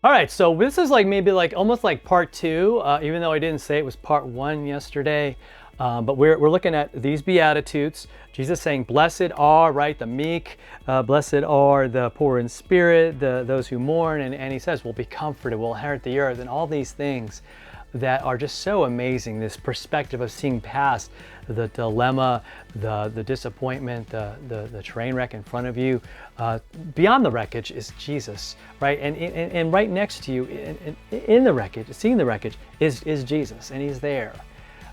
All right, so this is like maybe like almost like part two, even though I didn't say it was part one yesterday. But we're looking at these Beatitudes. Jesus saying, blessed are, right, the meek, blessed are the poor in spirit, those who mourn. And he says, we'll be comforted, we'll inherit the earth, and all these things that are just so amazing. This perspective of seeing past the dilemma, the disappointment, the train wreck in front of you. Beyond the wreckage is Jesus, right? And right next to you, in the wreckage, seeing the wreckage, is Jesus, and he's there.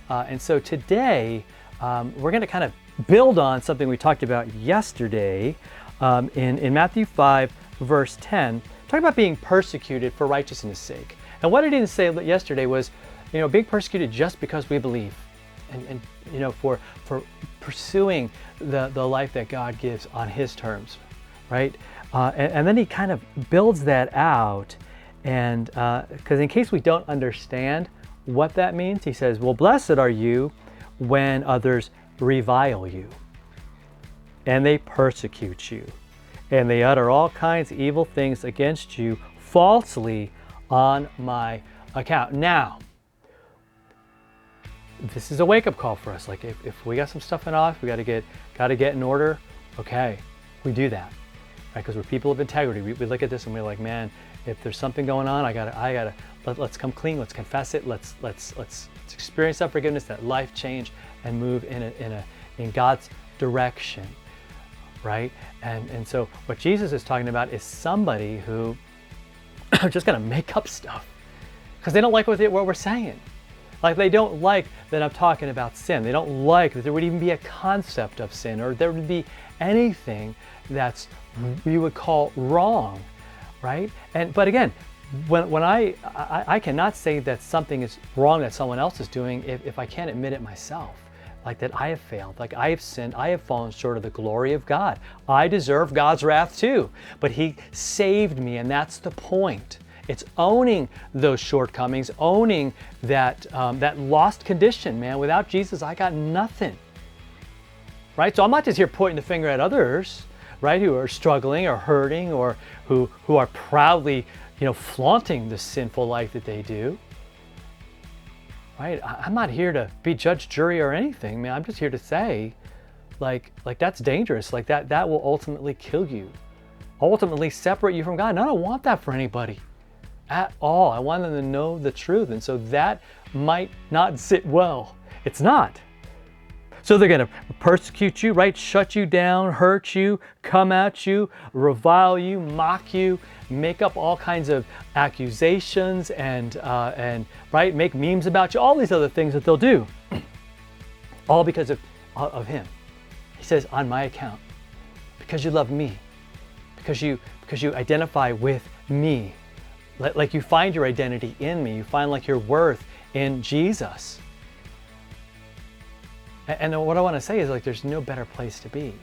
And so today, we're going to kind of build on something we talked about yesterday in Matthew 5, verse 10, talking about being persecuted for righteousness' sake. And what I didn't say yesterday was, being persecuted just because we believe, and for pursuing the life that God gives on His terms, right? And then he kind of builds that out, and because in case we don't understand what that means, he says, well, blessed are you when others revile you, and they persecute you, and they utter all kinds of evil things against you falsely on my account. Now, this is a wake-up call for us. Like if we got some stuff in off, we got to get in order. Okay, we do that, right? Because we're people of integrity. We look at this and we're like, man, if there's something going on, let's come clean. Let's confess it. Let's experience that forgiveness, that life change, and move in God's direction, right? And so what Jesus is talking about is somebody who are just gonna make up stuff because they don't like what we're saying. Like they don't like that I'm talking about sin. They don't like that there would even be a concept of sin, or there would be anything that's we would call wrong, right? But again, when I cannot say that something is wrong that someone else is doing if I can't admit it myself. Like that I have failed, like I have sinned, I have fallen short of the glory of God. I deserve God's wrath too, but He saved me, and that's the point. It's owning those shortcomings, owning that lost condition, man. Without Jesus, I got nothing, right? So I'm not just here pointing the finger at others, right, who are struggling or hurting, or who are proudly, flaunting the sinful life that they do. Right? I'm not here to be judge, jury, or anything, man. I'm just here to say, like that's dangerous. Like that will ultimately kill you, ultimately separate you from God. And I don't want that for anybody at all. I want them to know the truth. And so that might not sit well. It's not. So they're going to persecute you, right? Shut you down, hurt you, come at you, revile you, mock you, make up all kinds of accusations and right, make memes about you, all these other things that they'll do, all because of Him. He says, on my account, because you love me, because you identify with me, like you find your identity in me, you find like your worth in Jesus. And what I want to say is, like, there's no better place to be.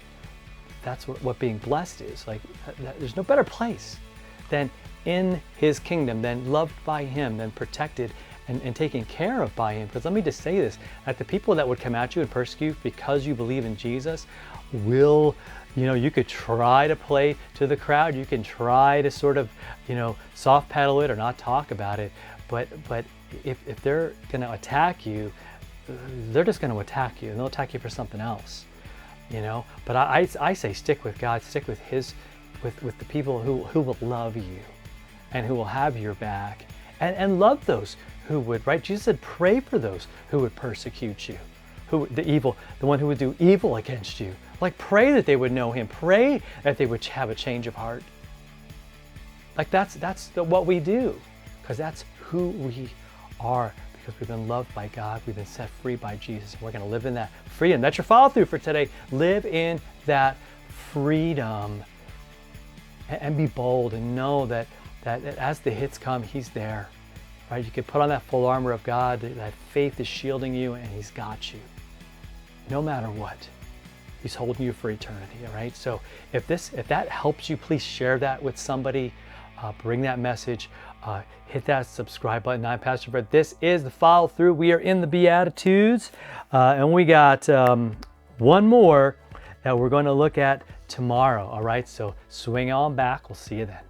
That's what being blessed is. Like, there's no better place than in His kingdom, than loved by Him, than protected and taken care of by Him. Because let me just say this, that the people that would come at you and persecute because you believe in Jesus will, you could try to play to the crowd. You can try to sort of, soft pedal it or not talk about it. But if they're going to attack you, they're just going to attack you, and they'll attack you for something else, But I say stick with God, stick with with the people who will love you, and who will have your back, and love those who would, right? Jesus said, pray for those who would persecute you, the one who would do evil against you. Like, pray that they would know Him, pray that they would have a change of heart. Like that's what we do, because that's who we are. Because we've been loved by God, we've been set free by Jesus, and we're going to live in that freedom. That's your follow through for today. Live in that freedom, and be bold, and know that as the hits come, He's there, right? You can put on that full armor of God. That faith is shielding you, and He's got you, no matter what. He's holding you for eternity. All right. So if that helps you, please share that with somebody. Bring that message. Hit that subscribe button. I'm Pastor Fred. This is the follow through. We are in the Beatitudes, and we got one more that we're going to look at tomorrow. All right, so swing on back. We'll see you then.